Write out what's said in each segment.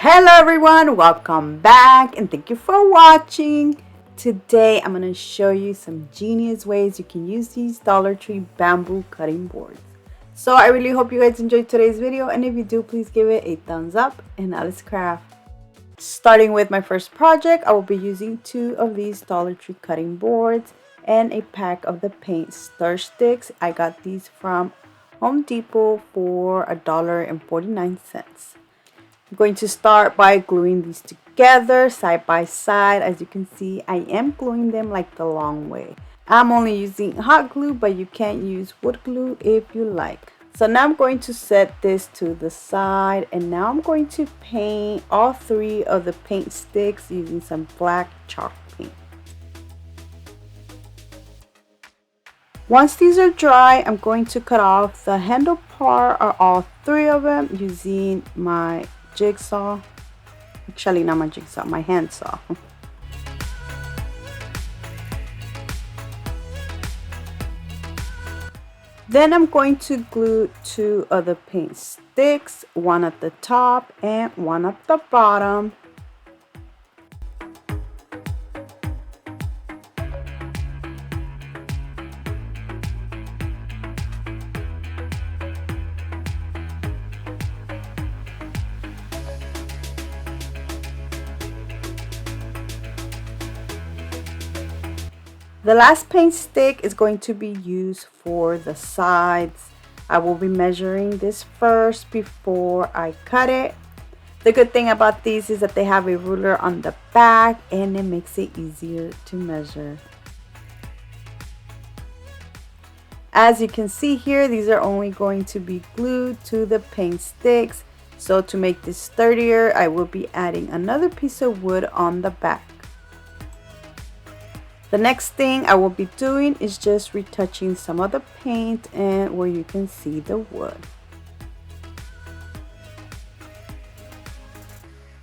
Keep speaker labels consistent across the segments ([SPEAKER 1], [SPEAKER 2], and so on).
[SPEAKER 1] Hello everyone, welcome back and thank you for watching. Today I'm going to show you some genius ways you can use these Dollar Tree bamboo cutting boards. So I really hope you guys enjoyed today's video, and if you do, please give it a thumbs up and now let's craft. Starting with my first project, I will be using 2 of these Dollar Tree cutting boards and a pack of the paint stir sticks. I got these from Home Depot for $1.49. I'm going to start by gluing these together side by side. As you can see, I am gluing them like the long way. I'm only using hot glue, but you can use wood glue if you like. So now I'm going to set this to the side, and now I'm going to paint all 3 of the paint sticks using some black chalk paint. Once these are dry, I'm going to cut off the handle part of all 3 of them using my jigsaw. Actually, not my jigsaw, my handsaw. Then I'm going to glue 2 of the paint sticks, one at the top and one at the bottom. The last paint stick is going to be used for the sides. I will be measuring this first before I cut it. The good thing about these is that they have a ruler on the back and it makes it easier to measure. As you can see here, these are only going to be glued to the paint sticks. So to make this sturdier, I will be adding another piece of wood on the back. The next thing I will be doing is just retouching some of the paint and where you can see the wood.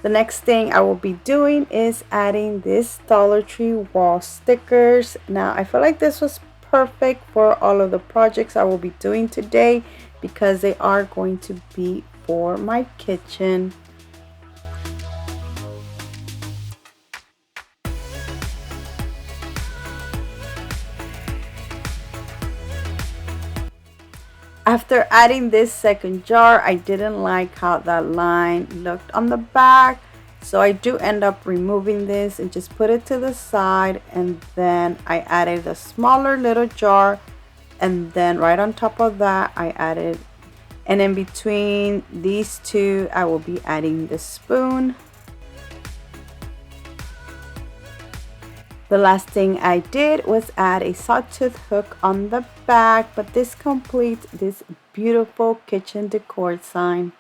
[SPEAKER 1] The next thing I will be doing is adding this Dollar Tree wall stickers. Now I feel like this was perfect for all of the projects I will be doing today because they are going to be for my kitchen. After adding this second jar, I didn't like how that line looked on the back, so I do end up removing this and just put it to the side, and then I added a smaller little jar, and then right on top of that I added, and in between these 2 I will be adding the spoon. The last thing I did was add a sawtooth hook on the back, but this completes this beautiful kitchen decor sign.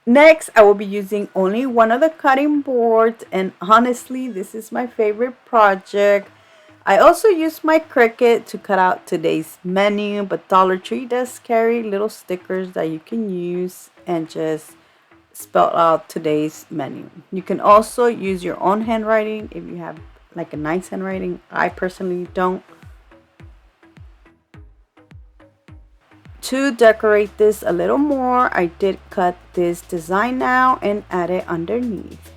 [SPEAKER 1] Next, I will be using only one of the cutting boards, and honestly, this is my favorite project. I also used my Cricut to cut out today's menu, but Dollar Tree does carry little stickers that you can use and just spell out today's menu. You can also use your own handwriting if you have like a nice handwriting. I personally don't. To decorate this a little more, I did cut this design out and add it underneath.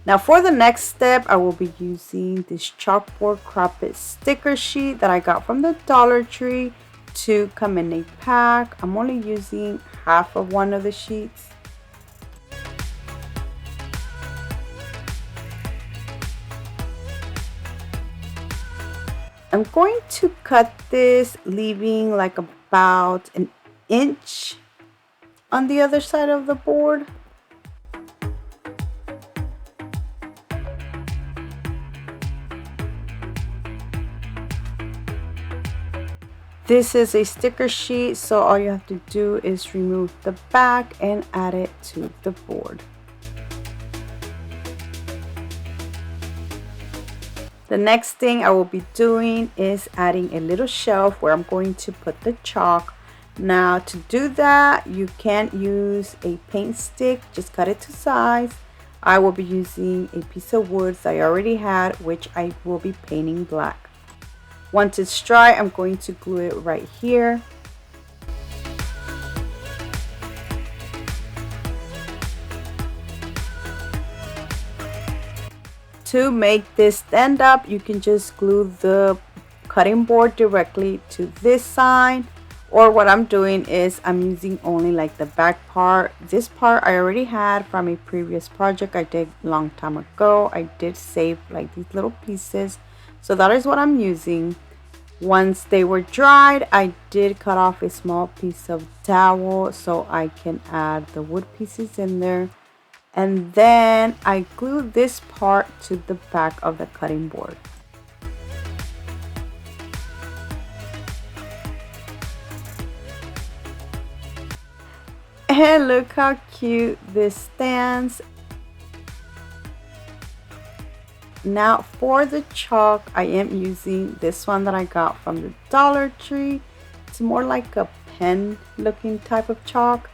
[SPEAKER 1] Now for the next step, I will be using this Chalkboard cropped sticker sheet that I got from the Dollar Tree to come in a pack. I'm only using half of one of the sheets. I'm going to cut this, leaving like about an inch on the other side of the board. This is a sticker sheet, so all you have to do is remove the back and add it to the board. The next thing I will be doing is adding a little shelf where I'm going to put the chalk. Now to do that, you can use a paint stick, just cut it to size. I will be using a piece of wood that I already had, which I will be painting black. Once it's dry, I'm going to glue it right here. To make this stand up, you can just glue the cutting board directly to this side, or what I'm doing is I'm using only like the back part. This part I already had from a previous project I did a long time ago. I did save like these little pieces, so that is what I'm using. Once they were dried, I did cut off a small piece of dowel so I can add the wood pieces in there. And then I glued this part to the back of the cutting board. And look how cute this stands. Now for the chalk, I am using this one that I got from the Dollar Tree. It's more like a pen looking type of chalk.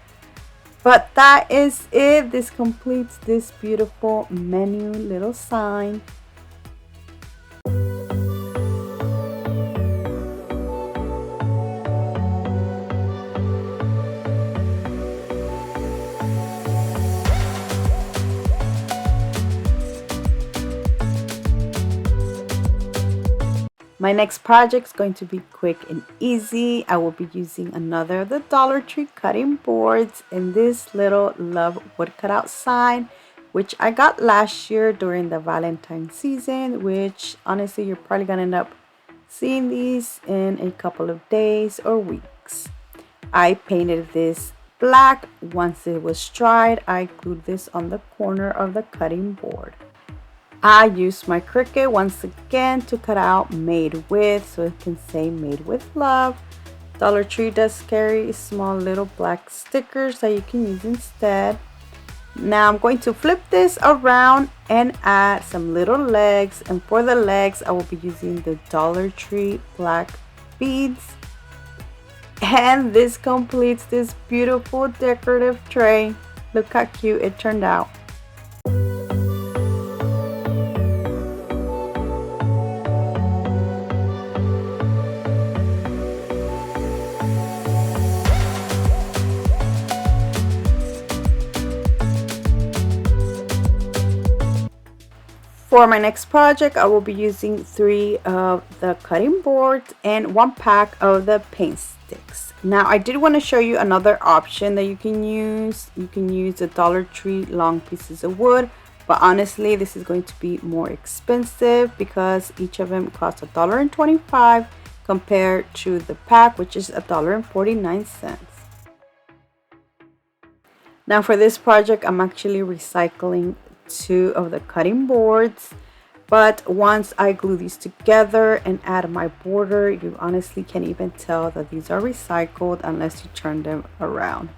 [SPEAKER 1] But that is it. This completes this beautiful menu little sign. My next project is going to be quick and easy. I will be using another of the Dollar Tree cutting boards in this little love wood cutout sign, which I got last year during the Valentine season, which honestly you're probably gonna end up seeing these in a couple of days or weeks. I painted this black. Once it was dried, I glued this on the corner of the cutting board. I used my Cricut once again to cut out made with, so it can say made with love. Dollar Tree does carry small little black stickers that you can use instead. Now I'm going to flip this around and add some little legs, and for the legs I will be using the Dollar Tree black beads. And this completes this beautiful decorative tray. Look how cute it turned out. For my next project, I will be using 3 of the cutting boards and 1 pack of the paint sticks. Now, I did want to show you another option that you can use. You can use the Dollar Tree long pieces of wood, but honestly, this is going to be more expensive because each of them costs $1.25 compared to the pack, which is $1.49. Now, for this project, I'm actually recycling 2 of the cutting boards, but once I glue these together and add my border, you honestly can't even tell that these are recycled unless you turn them around.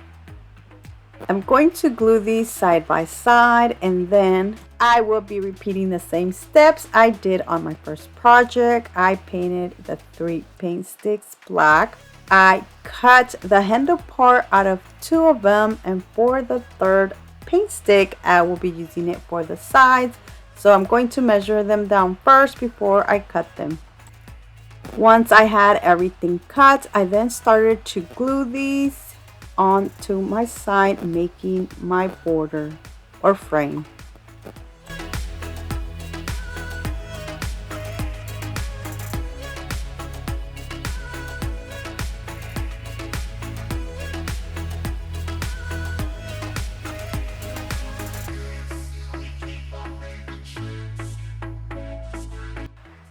[SPEAKER 1] I'm going to glue these side by side, and then I will be repeating the same steps I did on my first project. I painted the 3 paint sticks black. I cut the handle part out of 2 of them, and for the 3rd paint stick I will be using it for the sides, so I'm going to measure them down first before I cut them. Once I had everything cut, I then started to glue these onto my side, making my border or frame.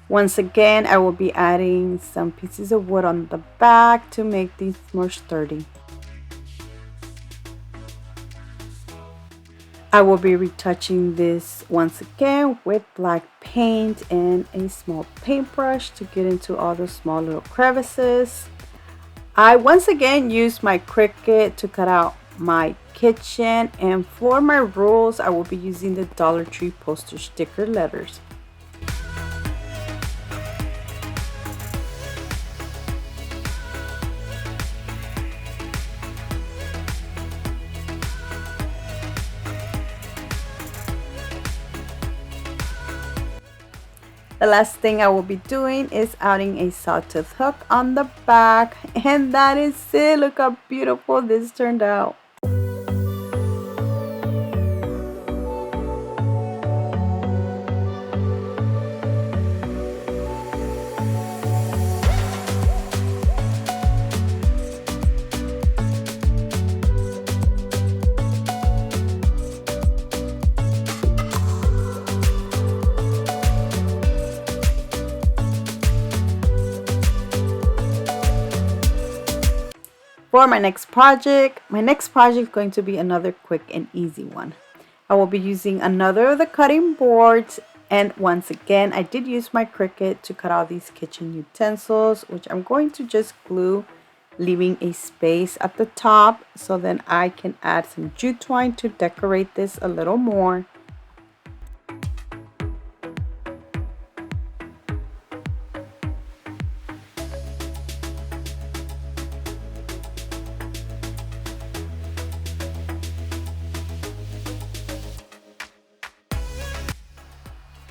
[SPEAKER 1] Once again, I will be adding some pieces of wood on the back to make these more sturdy. I will be retouching this once again with black paint and a small paintbrush to get into all those small little crevices. I once again used my Cricut to cut out my kitchen, and for my rules I will be using the Dollar Tree poster sticker letters. The last thing I will be doing is adding a sawtooth hook on the back, and that is it. Look how beautiful this turned out. For my next project is going to be another quick and easy one. I will be using another of the cutting boards, and once again I did use my Cricut to cut out these kitchen utensils, which I'm going to just glue, leaving a space at the top so then I can add some jute twine to decorate this a little more.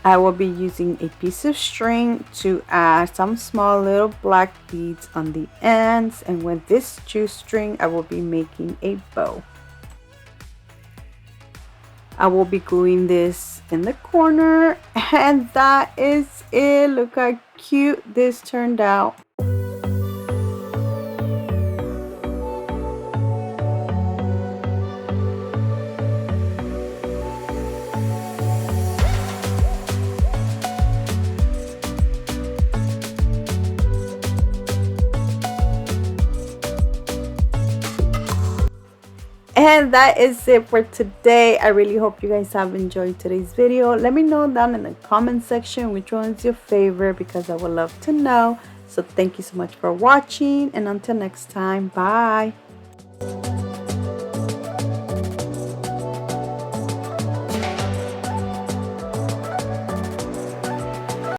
[SPEAKER 1] I will be using a piece of string to add some small little black beads on the ends, and with this jute string I will be making a bow. I will be gluing this in the corner, and that is it. Look how cute this turned out. And that is it for today. I really hope you guys have enjoyed today's video. Let me know down in the comment section which one is your favorite, because I would love to know. So thank you so much for watching, and until next time, bye.